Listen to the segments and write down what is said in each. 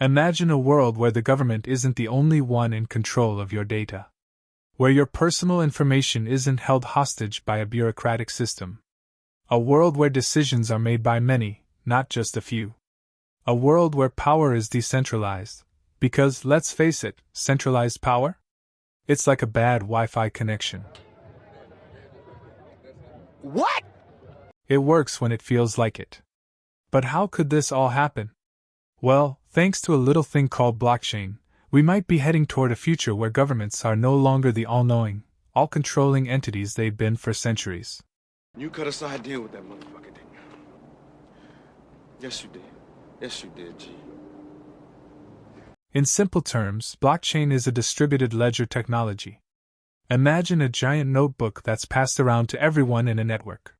Imagine a world where the government isn't the only one in control of your data. Where your personal information isn't held hostage by a bureaucratic system. A world where decisions are made by many, not just a few. A world where power is decentralized. Because, let's face it, centralized power? It's like a bad Wi-Fi connection. What? It works when it feels like it. But how could this all happen? Well, thanks to a little thing called blockchain, we might be heading toward a future where governments are no longer the all-knowing, all-controlling entities they've been for centuries. You cut a side deal with that motherfucker, didn't you? Yes, you did. Yes, you did, G. In simple terms, blockchain is a distributed ledger technology. Imagine a giant notebook that's passed around to everyone in a network.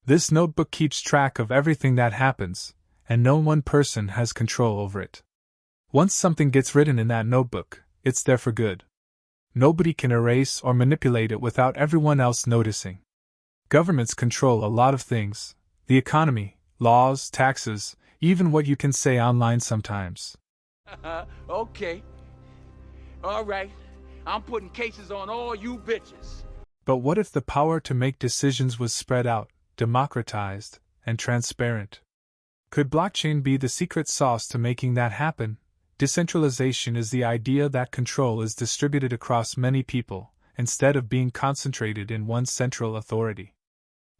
This notebook keeps track of everything that happens, and no one person has control over it. Once something gets written in that notebook, it's there for good. Nobody can erase or manipulate it without everyone else noticing. Governments control a lot of things: the economy, laws, taxes, even what you can say online sometimes. Okay. All right. I'm putting cases on all you bitches. But what if the power to make decisions was spread out, democratized, and transparent? Could blockchain be the secret sauce to making that happen? Decentralization is the idea that control is distributed across many people, instead of being concentrated in one central authority.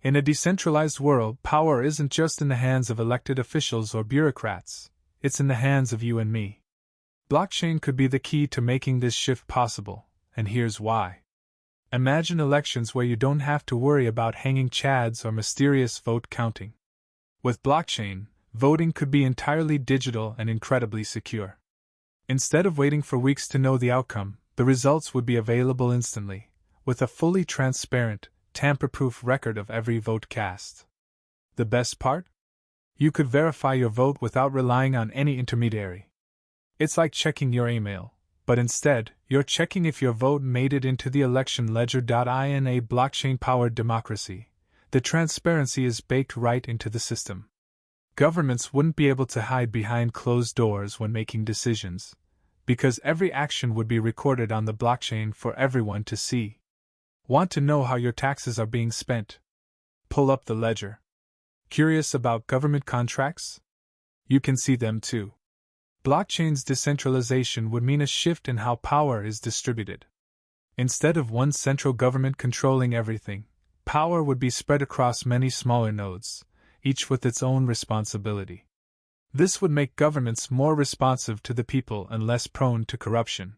In a decentralized world, power isn't just in the hands of elected officials or bureaucrats, it's in the hands of you and me. Blockchain could be the key to making this shift possible, and here's why. Imagine elections where you don't have to worry about hanging chads or mysterious vote counting. With blockchain, voting could be entirely digital and incredibly secure. Instead of waiting for weeks to know the outcome, the results would be available instantly, with a fully transparent, tamper-proof record of every vote cast. The best part? You could verify your vote without relying on any intermediary. It's like checking your email, but instead, you're checking if your vote made it into the election ledger. In a blockchain-powered democracy, the transparency is baked right into the system. Governments wouldn't be able to hide behind closed doors when making decisions, because every action would be recorded on the blockchain for everyone to see. Want to know how your taxes are being spent? Pull up the ledger. Curious about government contracts? You can see them too. Blockchain's decentralization would mean a shift in how power is distributed. Instead of one central government controlling everything, power would be spread across many smaller nodes, each with its own responsibility. This would make governments more responsive to the people and less prone to corruption.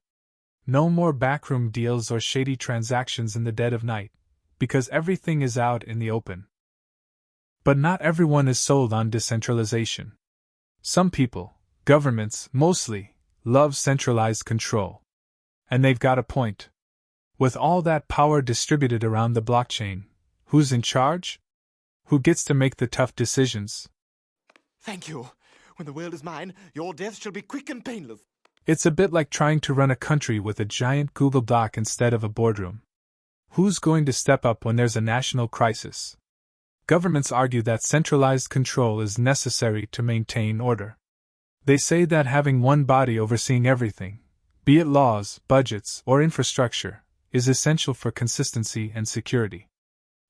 No more backroom deals or shady transactions in the dead of night, because everything is out in the open. But not everyone is sold on decentralization. Some people, governments mostly, love centralized control. And they've got a point. With all that power distributed around the blockchain, who's in charge? Who gets to make the tough decisions? Thank you. When the world is mine, your death shall be quick and painless. It's a bit like trying to run a country with a giant Google Doc instead of a boardroom. Who's going to step up when there's a national crisis? Governments argue that centralized control is necessary to maintain order. They say that having one body overseeing everything, be it laws, budgets, or infrastructure, is essential for consistency and security.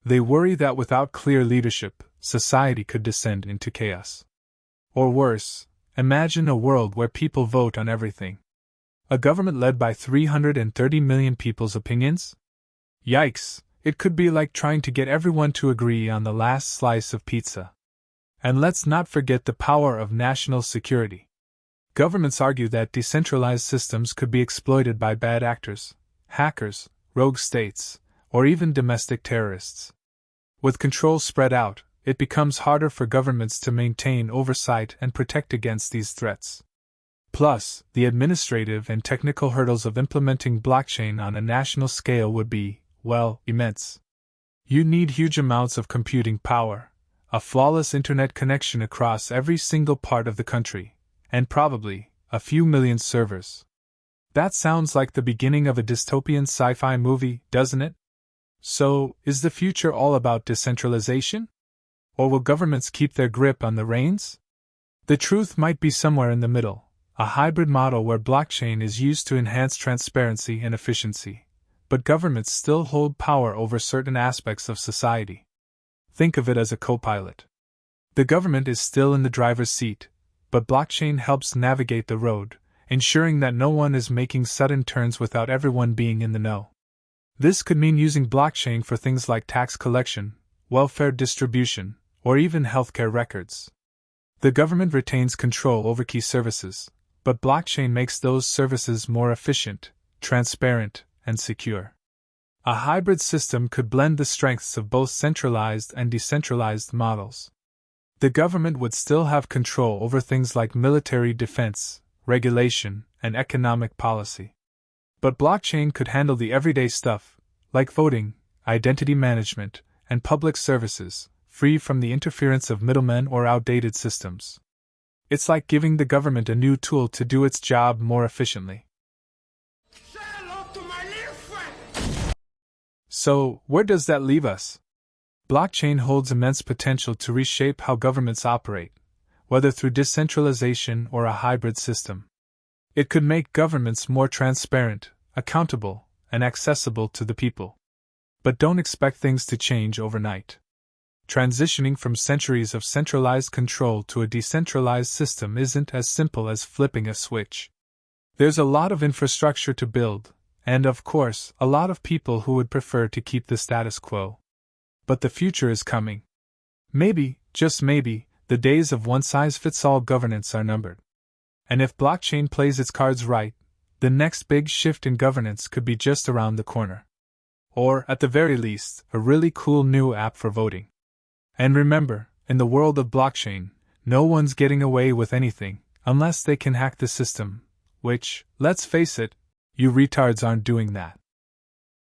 They worry that without clear leadership, society could descend into chaos. Or worse, imagine a world where people vote on everything. A government led by 330 million people's opinions? Yikes, it could be like trying to get everyone to agree on the last slice of pizza. And let's not forget the power of national security. Governments argue that decentralized systems could be exploited by bad actors, hackers, rogue states, or even domestic terrorists. With control spread out, it becomes harder for governments to maintain oversight and protect against these threats. Plus, the administrative and technical hurdles of implementing blockchain on a national scale would be, well, immense. You need huge amounts of computing power, a flawless internet connection across every single part of the country, and probably a few million servers. That sounds like the beginning of a dystopian sci-fi movie, doesn't it? So, is the future all about decentralization? Or will governments keep their grip on the reins? The truth might be somewhere in the middle, a hybrid model where blockchain is used to enhance transparency and efficiency, but governments still hold power over certain aspects of society. Think of it as a co-pilot. The government is still in the driver's seat, but blockchain helps navigate the road, ensuring that no one is making sudden turns without everyone being in the know. This could mean using blockchain for things like tax collection, welfare distribution, or even healthcare records. The government retains control over key services, but blockchain makes those services more efficient, transparent, and secure. A hybrid system could blend the strengths of both centralized and decentralized models. The government would still have control over things like military defense, regulation, and economic policy. But blockchain could handle the everyday stuff, like voting, identity management, and public services, free from the interference of middlemen or outdated systems. It's like giving the government a new tool to do its job more efficiently. Say hello to my little friend! So, where does that leave us? Blockchain holds immense potential to reshape how governments operate, whether through decentralization or a hybrid system. It could make governments more transparent, accountable, and accessible to the people. But don't expect things to change overnight. Transitioning from centuries of centralized control to a decentralized system isn't as simple as flipping a switch. There's a lot of infrastructure to build, and of course, a lot of people who would prefer to keep the status quo. But the future is coming. Maybe, just maybe, the days of one-size-fits-all governance are numbered. And if blockchain plays its cards right, the next big shift in governance could be just around the corner. Or, at the very least, a really cool new app for voting. And remember, in the world of blockchain, no one's getting away with anything, unless they can hack the system, which, let's face it, you retards aren't doing that.